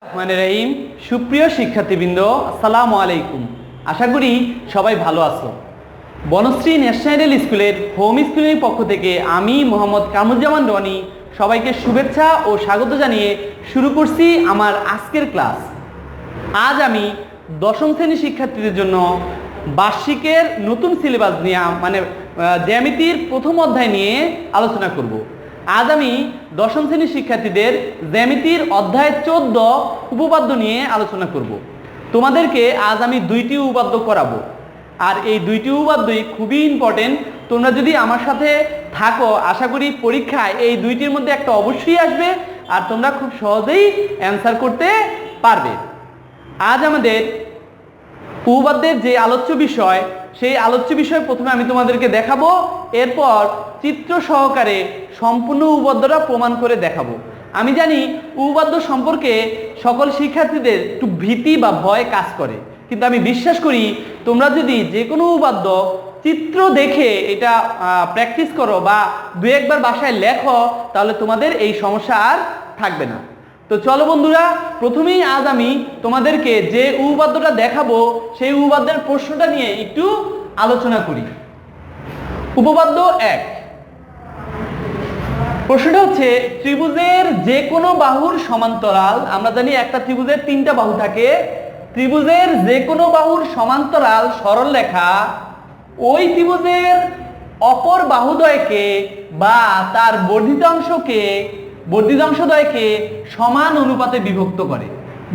রহিম সুপ্রিয় শিক্ষার্থীবৃন্দ আসসালামু আলাইকুম। আশা করি সবাই ভালো আছো। বনশ্রী ন্যাশনাল স্কুলের হোম স্কুলের পক্ষ থেকে আমি মোহাম্মদ কামরুজ্জামান রনি সবাইকে শুভেচ্ছা ও স্বাগত জানিয়ে শুরু করছি আমার আজকের ক্লাস। আজ আমি দশম শ্রেণীর শিক্ষার্থীদের জন্য বার্ষিকের নতুন সিলেবাস নিয়ে জ্যামিতির প্রথম অধ্যায় নিয়ে আলোচনা করব। আজ আমি দশম শ্রেণীর শিক্ষার্থীদের জ্যামিতির অধ্যায় 14 উপপাদ্য নিয়ে আলোচনা করব। তোমাদেরকে আজ আমি দুইটি উপপাদ্য করাবো, আর এই দুইটি উপপাদ্যই খুবই ইম্পর্টেন্ট। তোমরা যদি আমার সাথে থাকো আশা করি পরীক্ষায় এই দুইটির মধ্যে একটা অবশ্যই আসবে, আর তোমরা খুব সহজেই অ্যান্সার করতে পারবে। আজ আমাদের উপপাদ্যের যে আলোচ্য বিষয়, সেই আলোচ্য বিষয় প্রথমে আমি তোমাদেরকে দেখাবো, এরপর চিত্র সহকারে সম্পূর্ণ উপপাদ্যটা প্রমাণ করে দেখাবো। আমি জানি উপপাদ্য সম্পর্কে সকল শিক্ষার্থীদের একটু ভীতি বা ভয় কাজ করে, কিন্তু আমি বিশ্বাস করি তোমরা যদি যে কোনো উপপাদ্য চিত্র দেখে এটা প্র্যাকটিস করো বা দু একবার বাসায় লেখো, তাহলে তোমাদের এই সমস্যা আর থাকবে না। তো চলো বন্ধুরা, প্রথমেই আজ আমি তোমাদেরকে যে উপপাদ্যটা দেখাবো সেই উপপাদ্যের প্রশ্নটা নিয়ে একটু আলোচনা করি। উপপাদ্য 1, প্রশ্নটা হচ্ছে ত্রিভুজের যে কোনো বাহুর সমান্তরাল। আমরা জানি একটা ত্রিভুজের 3টা বাহু থাকে। ত্রিভুজের যে কোনো বাহুর সমান্তরাল সরল রেখা ওই ত্রিভুজের অপর বাহুদ্বয়কে বা তার বর্ধিতাংশদ্বয়কে সমান অনুপাতে বিভক্ত করে।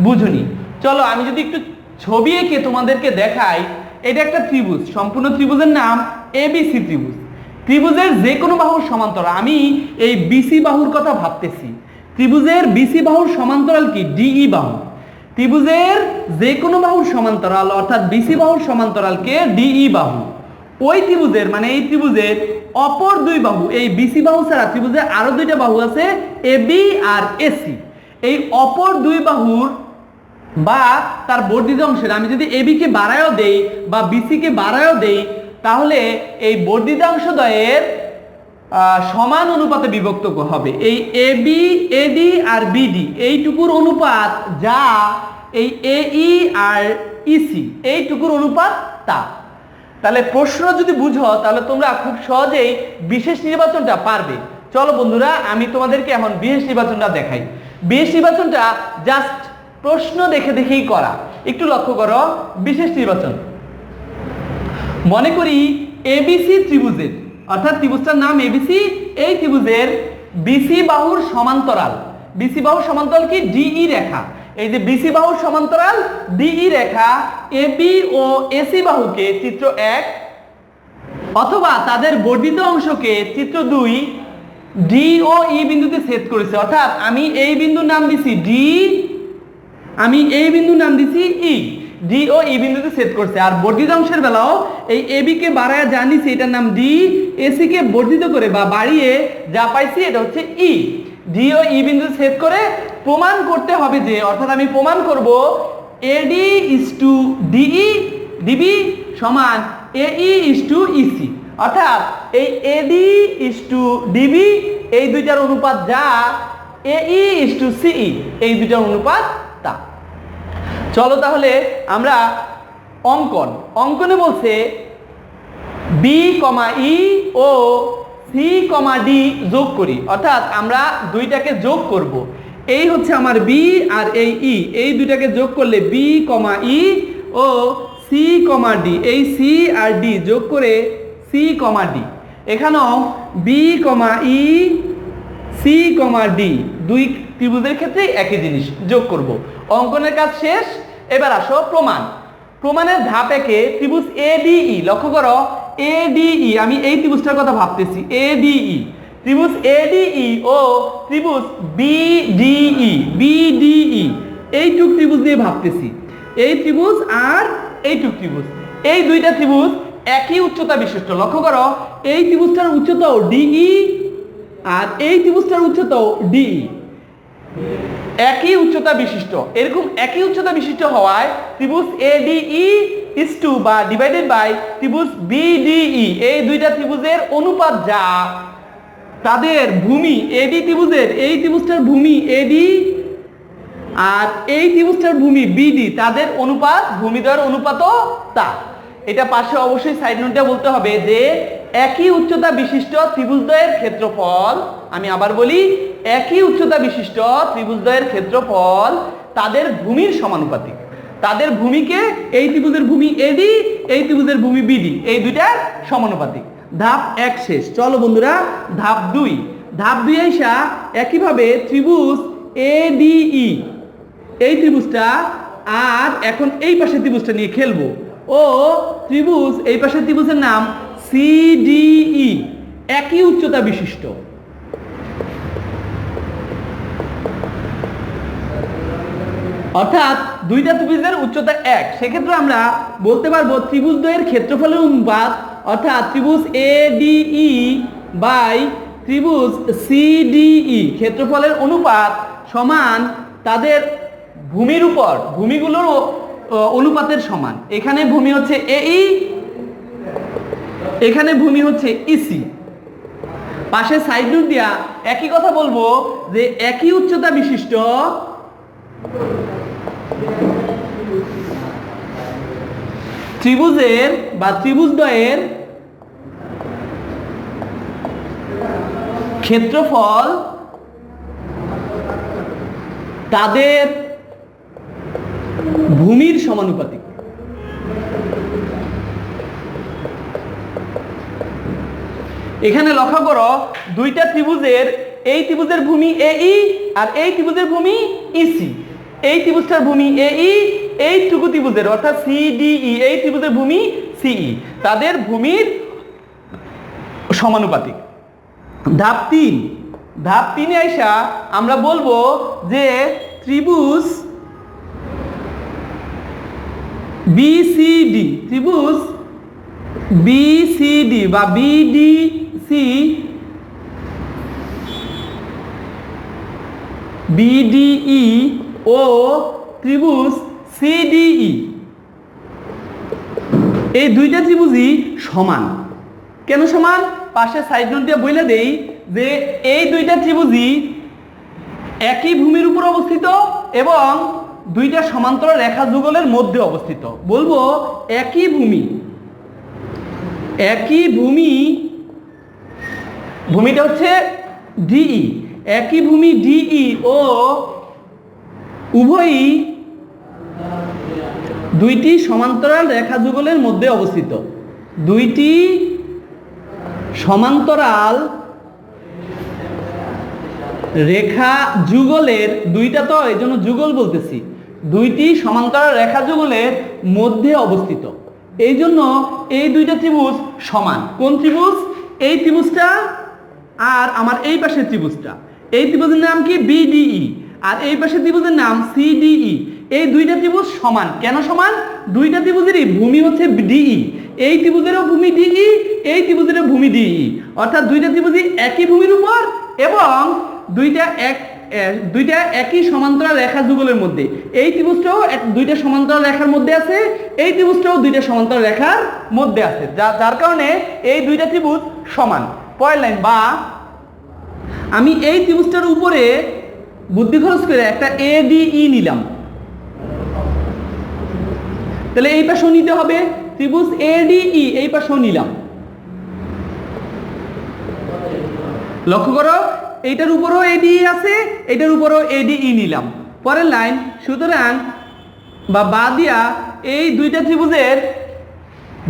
বুঝুনি? চলো আমি যদি একটু ছবি এঁকে তোমাদেরকে দেখাই। এটা একটা ত্রিভুজ, সম্পূর্ণ ত্রিভুজের নাম এবিসি ত্রিভুজ। ত্রিভুজের যে কোনো বাহুর সমান্তরাল, আমি এই বিসি বাহুর কথা ভাবতেছি। ত্রিভুজের বিসি বাহুর সমান্তরাল কি? ডিই বাহু। ত্রিভুজের যে কোনো বাহুর সমান্তরাল অর্থাৎ বিসি বাহুর সমান্তরালকে ডিই বাহু। ওই ত্রিভুজের এই ত্রিভুজের অপর দুই বাহু, এই বিসি বাহু ছাড়া ত্রিভুজের আরো দুইটা বাহু আছে, এবি আর এসি। এই অপর দুই বাহুর বা তার বর্ধিত অংশের আমি যদি এবি কে বাড়ায়ও দেই বা বিসি কে বাড়ায়ও দেই, তাহলে এই বর্ধিতাংশদ্বয়ের সমান অনুপাতে বিভক্ত হবে। এই এবি, এডি আর বিডি এইটুকুর অনুপাত যা এই এই আর ইসি এইটুকুর অনুপাত তা। তাহলে প্রশ্ন যদি বুঝো তাহলে তোমরা খুব সহজেই বিশেষ নির্বাচনটা পারবে। চলো বন্ধুরা, আমি তোমাদেরকে এখন বিশেষ নির্বাচনটা দেখাই। বিশেষ নির্বাচনটা জাস্ট প্রশ্ন দেখে দেখেই করা। একটু লক্ষ্য করো বিশেষ নির্বাচন। মনে করি এবিসি ত্রিভুজের, অর্থাৎ ত্রিভুজটার নাম এবিসি, এই ত্রিভুজের বিসি বাহুর সমান্তরাল। বিসি বাহুর সমান্তরাল কি? ডিই রেখা। এই যে বিসি বাহুর সমান্তরাল ডিই রেখা এবি ও এসি বাহুকে চিত্র 1 অথবা তাদের বর্ধিত অংশকে চিত্র 2 ডি ও ই বিন্দুতে ছেদ করেছে। অর্থাৎ আমি এই বিন্দুর নাম দিছি ডি, আমি এই বিন্দুর নাম দিছি ই। ডি ও ই বিন্দুতে ছেদ করছে। আর বর্ধিত অংশের বেলাও এই এবি কে বাড়ায় যা নিছি এটার নাম ডি, এসি কে বর্ধিত করে বা বাড়িয়ে যা পাইছি এটা হচ্ছে ই। ডি ও ই বিন্দুতে ছেদ করে প্রমাণ করতে হবে যে, অর্থাৎ আমি প্রমাণ করব AD is to DE DB সমান এই ইজ টু ইসি। অর্থাৎ এই এডি ইজ টু ডিবি এই দুইটার অনুপাত যা এই ইজ টু সিই এই দুইটার অনুপাত তা। চলো তাহলে আমরা অঙ্কনে বলছে বি কমা ই ও সি কমা ডি যোগ করি। অর্থাৎ আমরা দুইটাকে যোগ করব। এই হচ্ছে আমার বি আর এই ই, এই দুইটাকে যোগ করলে বি কমা ই ও সি কমা ডি, এই সি আর ডি যোগ করে সি কমা ডি। এখানেও B comma E c comma D দুই ত্রিভুজের ক্ষেত্রে একই জিনিস যোগ করব। অঙ্কনের কাজ শেষ। এবার আসো প্রমাণের ধাপ 1-এ ত্রিভুজ এডিই। লক্ষ্য করো এডিই, আমি এই ত্রিভুজটার কথা ভাবতেছি। এডিই, ত্রিভুজ এডিই ও ত্রিভুজ বিডিই এইটুক ত্রিভুজ নিয়ে ভাবতেছি। এই ত্রিভুজ আর এইটুক ত্রিভুজ, এই দুইটা ত্রিভুজ একই উচ্চতা বিশিষ্ট। লক্ষ্য করো এই ত্রিভুজটার উচ্চতাও ডিই আর এই ত্রিভুজটার উচ্চতাও ডিই, একই উচ্চতা বিশিষ্ট। এরকম একই উচ্চতা বিশিষ্ট হওয়ায় ত্রিভুজ এডিই ইজ টু বা ডিভাইডেড বাই ত্রিভুজ বিডিই এই দুইটা ত্রিভুজের অনুপাত যা তাদের ভূমি এডি ত্রিভুজের, এই ত্রিভুজটার ভূমি এডি আর এই ত্রিভুজটার ভূমি বিডি, তাদের অনুপাত ভূমিদ্বয়ের অনুপাতও তা। এটা পাশে অবশ্যই সাইড নোটে বলতে হবে যে একই উচ্চতা বিশিষ্ট ত্রিভুজদ্বয়ের ক্ষেত্রফল, আমি আবার বলি, একই উচ্চতা বিশিষ্ট ত্রিভুজদ্বয়ের ক্ষেত্রফল তাদের ভূমির সমানুপাতিক। তাদের ভূমিকে, এই ত্রিভুজের ভূমি এডি, এই ত্রিভুজের ভূমি বিডি, এই দুইটার সমানুপাতিক। ধাপ 1 শেষ। চলো বন্ধুরা ধাপ 2। ধাপ 2 আইসা একইভাবে ত্রিভুজ এডিই, এই ত্রিভুজটা, আর এখন এই পাশের ত্রিভুজটা নিয়ে খেলবো। ও ত্রিভুজ, এই পাশের ত্রিভুজের নাম সিডিই, একই উচ্চতা বিশিষ্ট। অর্থাৎ দুইটা ত্রিভুজের উচ্চতা এক, সেক্ষেত্রে আমরা বলতে পারবো ত্রিভুজদ্বয়ের ক্ষেত্রফলের অনুপাত, অর্থাৎ ত্রিভুজ এডিই বাই ত্রিভুজ সিডিই ক্ষেত্রফলের অনুপাত সমান তাদের ভূমির উপর ভূমিগুলোর অনুপাতের সমান। এখানে ভূমি হচ্ছে এই, এখানে ভূমি হচ্ছে ইসি। পাশে সাইড নোট দিয়া একই কথা বলবো যে একই উচ্চতা বিশিষ্ট ত্রিভুজের বা ত্রিভুজদ্বয়ের ক্ষেত্রফল তাদের ভূমির সমানুপাতিক। এখানে লক্ষ্য করো দুইটা ত্রিভুজের, এই ত্রিভুজের ভূমি এই আর এই ত্রিভুজের ভূমি ইসি। এই ত্রিভুজটার ভূমি এই, এইটুকু ত্রিভুজের অর্থাৎ সিডিই, এই ত্রিভুজের ভূমি সিই, তাদের ভূমির সমানুপাতিক। ধাপ 3। ধাপ 3-এ আইসা আমরা বলবো যে ত্রিভুজ বিসিডি, ত্রিভুজ বিসিডি বা বিডিসি, বিডিই ও ত্রিভুজ সিডিই, এই দুইটা ত্রিভুজই সমান। কেন সমান? পাশে সাইড নোট দিয়ে বলে দেই যে এই দুইটা ত্রিভুজই একই ভূমির উপর অবস্থিত এবং দুইটা সমান্তরাল রেখা যুগলের মধ্যে অবস্থিত। বলবো একই ভূমি, একই ভূমি, ভূমিটা হচ্ছে ডিই, একই ভূমি ডিই ও উভয়ই দুইটি সমান্তরাল রেখা যুগলের মধ্যে অবস্থিত। দুইটি সমান্তরাল রেখা যুগলের, দুইটা তো এই জন্য যুগল বলতেছি, দুইটি সমান্তরাল রেখা যুগলের মধ্যে অবস্থিত। এই জন্য এই দুইটা ত্রিভুজ সমান। কোন ত্রিভুজ? এই ত্রিভুজটা আর আমার এই পাশের ত্রিভুজটা। এই ত্রিভুজের নাম কি? বিডিই, আর এই পাশের ত্রিভুজের নাম সিডিই। এই দুইটা ত্রিভুজ সমান। কেন সমান? দুইটা ত্রিভুজেরই ভূমি হচ্ছে ডিই, এই ত্রিভুজেরও ভূমি ডিই, এই ত্রিভুজেরও ভূমি ডিই, অর্থাৎ দুইটা ত্রিভুজই একই ভূমির উপর এবং দুইটা একই সমান্তরাল রেখা যুগলের মধ্যে। এই ত্রিভুজটাও দুইটা সমান্তরাল রেখার মধ্যে আছে, এই ত্রিভুজটাও দুইটা সমান্তরাল রেখার মধ্যে আছে, যার কারণে এই দুইটা ত্রিভুজ সমান। পরের লাইন, বা আমি এই ত্রিভুজটার উপরে বুদ্ধি খরচ করে একটা এডিই নিলাম, তাহলে এই পাশেও নিতে হবে ত্রিভুজ এডিই, এই পাশেও নিলাম। লক্ষ্য করো এইটার উপরও এডিই আছে, এইটার উপরও এডিই নিলাম। পরের লাইন, সুতরাং বা দিয়া এই দুইটা ত্রিভুজের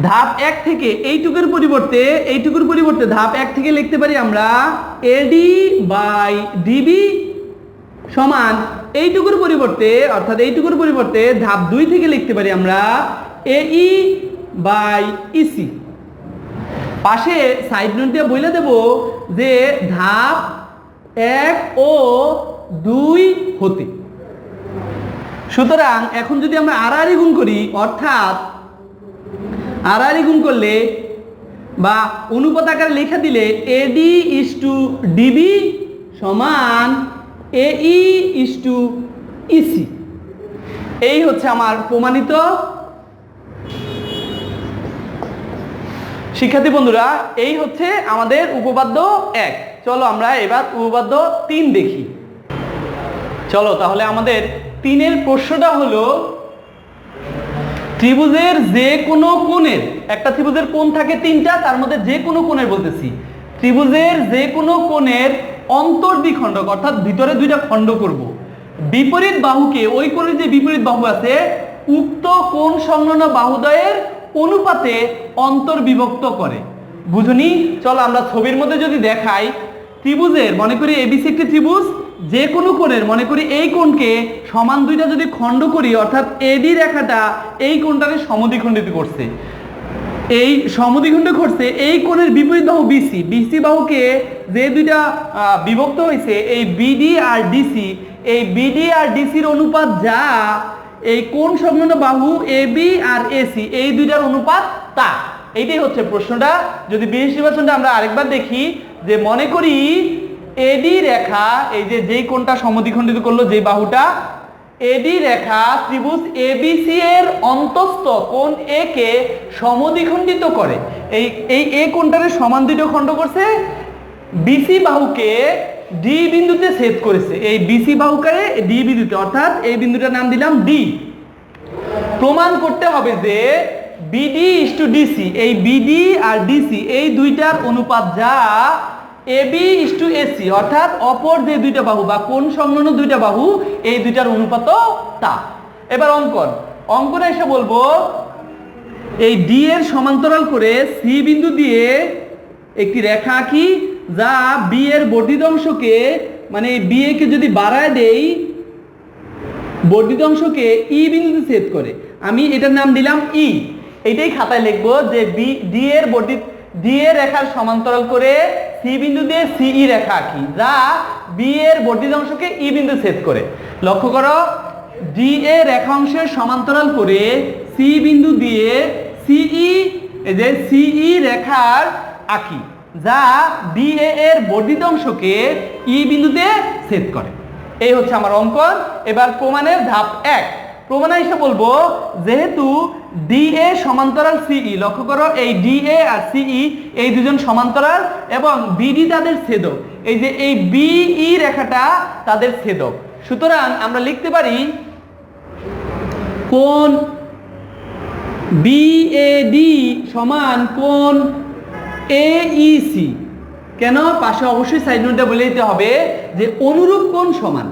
ধাপ 1 থেকে এইটুকুর পরিবর্তে ধাপ 1 থেকে লিখতে পারি আমরা এডি বাই ডিবি সমান এইটুকুর পরিবর্তে, অর্থাৎ এইটুকুর পরিবর্তে ধাপ 2 থেকে লিখতে পারি আমরা এই বাই ইসি। পাশে সাইড নোট দিয়ে বলে দেব যে ধাপ 1 ও 2 হতে। সুতরাং এখন যদি আমরা আড়াআড়ি গুণ করি, অর্থাৎ আড়াআড়ি গুণ করলে বা অনুপাত আকারে লেখা দিলে এডি ইস টু ডিবি সমান এই ইস টু ইসি, এই হচ্ছে আমার প্রমাণিত। শিক্ষার্থী বন্ধুরা, এই হচ্ছে আমাদের উপপাদ্য 1। চলো আমরা এবার উপপাদ্য 3 দেখি। চলো তাহলে আমাদের 3-এর প্রশ্নটা হলো ত্রিভুজের যে কোনো কোণের, একটা ত্রিভুজের কোণ থাকে 3টা, তার মধ্যে যে কোনো কোণের বলতেছি, ত্রিভুজের যে কোনো কোণের অন্তর্দ্বিখণ্ডক অর্থাৎ ভিতরে 2টা খণ্ড করব, বিপরীত বাহুকে, ওই কোণের যে বিপরীত বাহু আছে উক্ত কোণ সংলগ্ন বাহুদ্বয়ের অনুপাতে অন্তর্বিভক্ত করে। বুঝুনি? চলো আমরা ছবির মধ্যে যদি দেখাই, ত্রিভুজের, মনে করি এবিসি একটি ত্রিভুজ, যে কোনো কোণের, মনে করি এই কোণকে সমান 2টা যদি খণ্ড করি, অর্থাৎ এডি রেখাটা এই কোণটাকে সমদ্বিখণ্ডিত করছে, এই সমদ্বিখণ্ড করছে এই কোণের বিপরীত বাহু বিসি, বিসি বাহুকে যে 2টা বিভক্ত হয়েছে এই বিডি আর ডিসি, এই বিডি আর ডিসির অনুপাত যা এই কোণ সংলগ্ন বাহু এবি আর এসি এই 2টার অনুপাত তা। এইটাই হচ্ছে প্রশ্নটা। যদি বিশেষ নির্বাচনটা আমরা আরেকবার দেখি, যে মনে করি এডি রেখা, এই যে যেই কোণটা সমদ্বিখণ্ডিত করলো, যে বাহুটা, এডি রেখা ত্রিভুজ এবিসি এর অন্তস্থ কোণ এ কে সমদ্বিখণ্ডিত করে। এই এ কোণটারে সমান 2টা খণ্ড করছে, বিসি বাহুকে ডি বিন্দুতে ছেদ করেছে, এই বিসি বাহুকে ডি বিন্দুতে, অর্থাৎ এই বিন্দুটার নাম দিলাম ডি। প্রমাণ করতে হবে যে বিডি ইস টু ডিসি, এই বিডি আর ডিসি এই 2টার অনুপাত যা এবি ইস টু এসি, অর্থাৎ অপর যে 2টা বাহু বা কোণ সংলগ্ন 2টা বাহু এই 2টার অনুপাত তা। এবার অঙ্কনে এসে বলবো এই ডি এর সমান্তরাল করে সি বিন্দু দিয়ে একটি রেখা আঁকি, যা বি এর বর্ধিত অংশকে, মানে বি এ কে যদি বাড়ায় দেই, বর্ধিত অংশকে ই বিন্দুতে ছেদ করে। আমি এটার নাম দিলাম ই। এইটাই খাতায় লিখবো যে ডি এর রেখার সমান্তরাল করে সি বিন্দু দিয়ে সিই রেখা আঁকি, যা বি এর বর্ধিত অংশকে ই বিন্দু ছেদ করে। লক্ষ্য করো, ডি এ রেখা অংশের সমান্তরাল করে সি বিন্দু দিয়ে সিই, এই যে সিই রেখার আঁকি, যা বি এর বর্ধিত অংশকে ই বিন্দুতে ছেদ করে। এই হচ্ছে আমার অঙ্কন। এবার প্রমাণের ধাপ 1। প্রমাণে এসে বলবো যেহেতু ডি এ সমান্তরাল সিই, লক্ষ্য করো এই ডি এ আর সিই এই দুজন সমান্তরাল এবং বিডি তাদের ছেদক, এই যে এই বিই রেখাটা তাদের ছেদক, সুতরাং আমরা লিখতে পারি কোণ বিএডি সমান কোণ এইসি। কেন? পাশে অবশ্যই সাইড নোটে বলে দিতে হবে যে অনুরূপ কোণ সমান।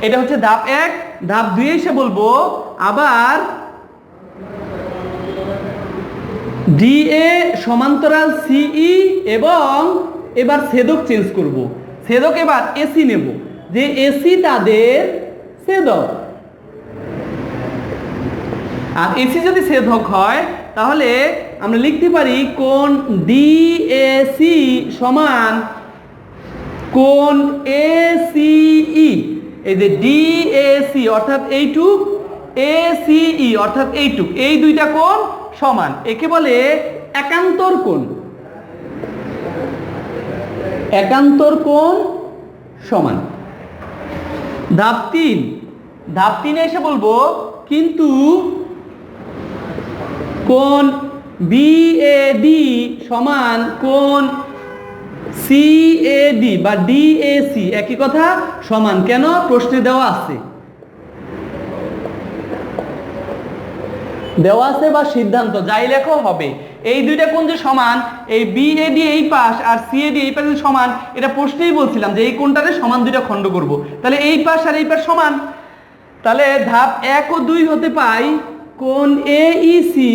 এটা হচ্ছে ধাপ 1। ধাপ 2 এসে বলবো আবার ডিএ সমান্তরাল সিই এবং এবার ছেদক চেঞ্জ করব, ছেদক এবার এসি নেব, যে এসি তাদের ছেদক। আর এসি যদি ছেদক হয় তাহলে আমরা লিখতে পারি কোণ ডিএসি সমান কোণ এসিই। এই যে ডিএসি অর্থাৎ এইটুক, এসিই অর্থাৎ এইটুক, এই 2টা কোণ সমান, একে বলে একান্তর কোণ। একান্তর কোণ সমান। ধাপ 3। ধাপ 3 এসে বলবো কিন্তু কোণ বিএডি সমান কোণ সিএডি বা ডিএসি একই কথা সমান। কেন? প্রশ্নে দেওয়া আছে, বা সিদ্ধান্ত যাই লেখো হবে। এই 2টা কোণ যে সমান, এই বিএডি এই পাশ আর সিএডি এই পাশে সমান, এটা প্রশ্নেই বলছিলাম যে এই কোণটারে সমান 2টা খণ্ড করব, তাহলে এই পাশ আর এই পাশ সমান। তাহলে ধাপ 1 ও 2 হতে পাই কোণ এইসি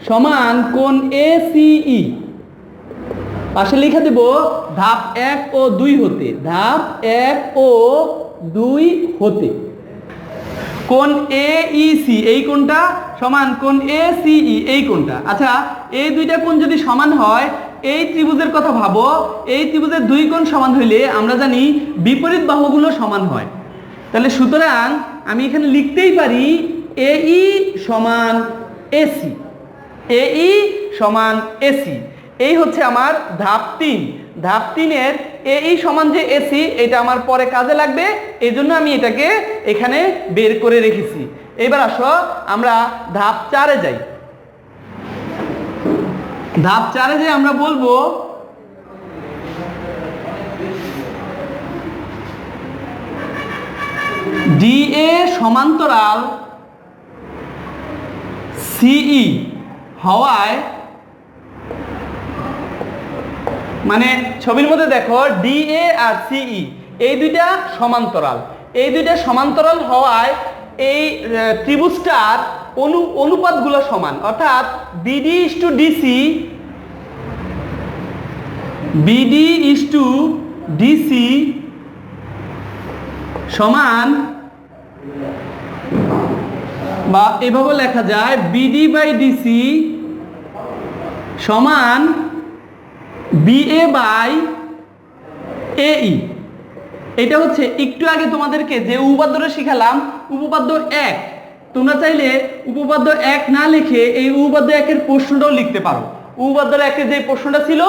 সমান কোণ এসিই। পাশে লিখে দেব ধাপ 1 ও 2 হতে, ধাপ 1 ও 2 হতে কোণ এইসি এই কোণটা সমান কোণ এসিই এই কোণটা। আচ্ছা, এই 2টা কোণ যদি সমান হয়, এই ত্রিভুজের কথা ভাবো, এই ত্রিভুজের 2 কোণ সমান হইলে আমরা জানি বিপরীত বাহুগুলো সমান হয়। তাহলে সুতরাং আমি এখানে লিখতেই পারি এই সমান এসি, এই সমান এসি। এই হচ্ছে আমার ধাপ 3। ধাপ 3-এর এই সমান যে এসি, এটা আমার পরে কাজে লাগবে, এই জন্য আমি এটাকে এখানে বের করে রেখেছি। এবার আসো আমরা ধাপ 4-এ যাই। ধাপ 4-এ যে আমরা বলবো ডিএ সমান্তরাল সিই হওয়ায়, মানে ছবির মধ্যে দেখো ডিএ আর সিই এই দুইটা সমান্তরাল হওয়ায় এই ত্রিভুজটার অনুপাতগুলো সমান, অর্থাৎ বিডি ইস টু ডিসি সমান, বা এভাবে লেখা যায় বিডি বাই ডিসি সমান বিএ বাই এই। এটা হচ্ছে একটু আগে তোমাদেরকে যে উপপাদ্যটা শিখালাম, উপপাদ্য 1। তোমরা চাইলে উপপাদ্য 1 না লিখে এই উপপাদ্য 1-এর প্রশ্নটাও লিখতে পারো। উপপাদ্য 1-এর যে প্রশ্নটা ছিল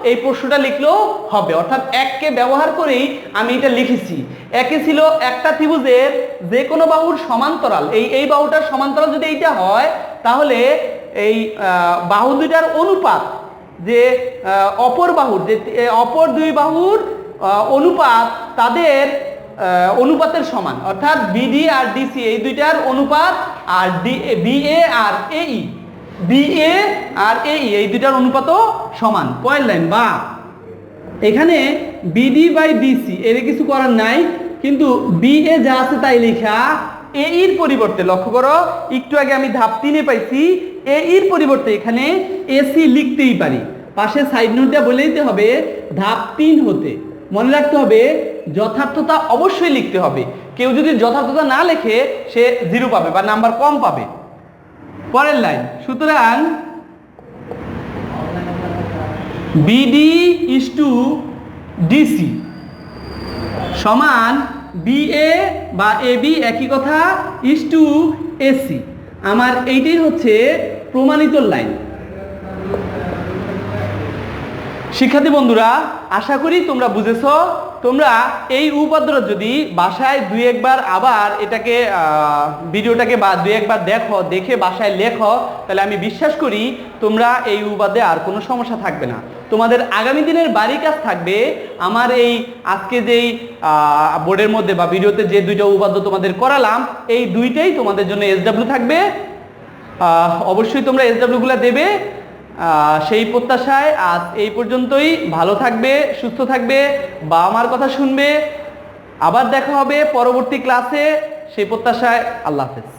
এই প্রশ্নটা লিখলেও হবে, অর্থাৎ 1-কে ব্যবহার করেই আমি এটা লিখেছি। 1-এ ছিল একটা ত্রিভুজের যে কোনো বাহুর সমান্তরাল, এই বাহুটার সমান্তরাল যদি এইটা হয় তাহলে এই বাহু দুইটার অনুপাত, যে অপর বাহুর যে অপর দুই বাহুর অনুপাত তাদের অনুপাতের সমান, অর্থাৎ বিডি আর ডিসি এই দুইটার অনুপাত, আর বিএ আর এই এই দুইটার অনুপাতও সমান। পয়ের লাইন, বা এখানে বিডি বাই ডিসি এর কিছু করার নাই, কিন্তু বিএ যা আছে তাই লেখা, এর পরিবর্তে লক্ষ্য করো একটু আগে আমি ধাপ 3-এ পাইছি, এর পরিবর্তে এখানে এসি লিখতেই পারি। পাশে সাইড নোটটা বলে দিতে হবে ধাপ 3 হতে। মনে রাখতে হবে যথার্থতা অবশ্যই লিখতে হবে, কেউ যদি যথার্থতা না লেখে সে 0 পাবে বা নাম্বার কম পাবে। পরের লাইন, সুতরাং বিডি ইস টু ডিসি সমান বিএ বা এবি একই কথা ইস টু এসি। আমার এইটাই হচ্ছে প্রমাণিত লাইন। শিক্ষার্থী বন্ধুরা, আশা করি তোমরা বুঝেছো। তোমরা এই উপপাদ্যটা যদি বাসায় 2-1 বার আবার এটাকে ভিডিওটাকে বা 2-1 বার দেখে বাসায় লেখো, তাহলে আমি বিশ্বাস করি তোমরা এই উপপাদ্যে আর কোনো সমস্যা থাকবে না। তোমাদের আগামী দিনের বাড়ি কাজ থাকবে আমার এই আজকে যেই বোর্ডের মধ্যে বা ভিডিওতে যে দুইটা উপপাদ্য তোমাদের করালাম, এই দুইটাই তোমাদের জন্য SW থাকবে। অবশ্যই তোমরা SW গুলা দেবে। সেই প্রত্যাশায় আজ এই পর্যন্তই। ভালো থাকবে, সুস্থ থাকবে, বাবা মার কথা শুনবে। আবার দেখা হবে পরবর্তী ক্লাসে, সেই প্রত্যাশায়। আল্লাহ হাফেজ।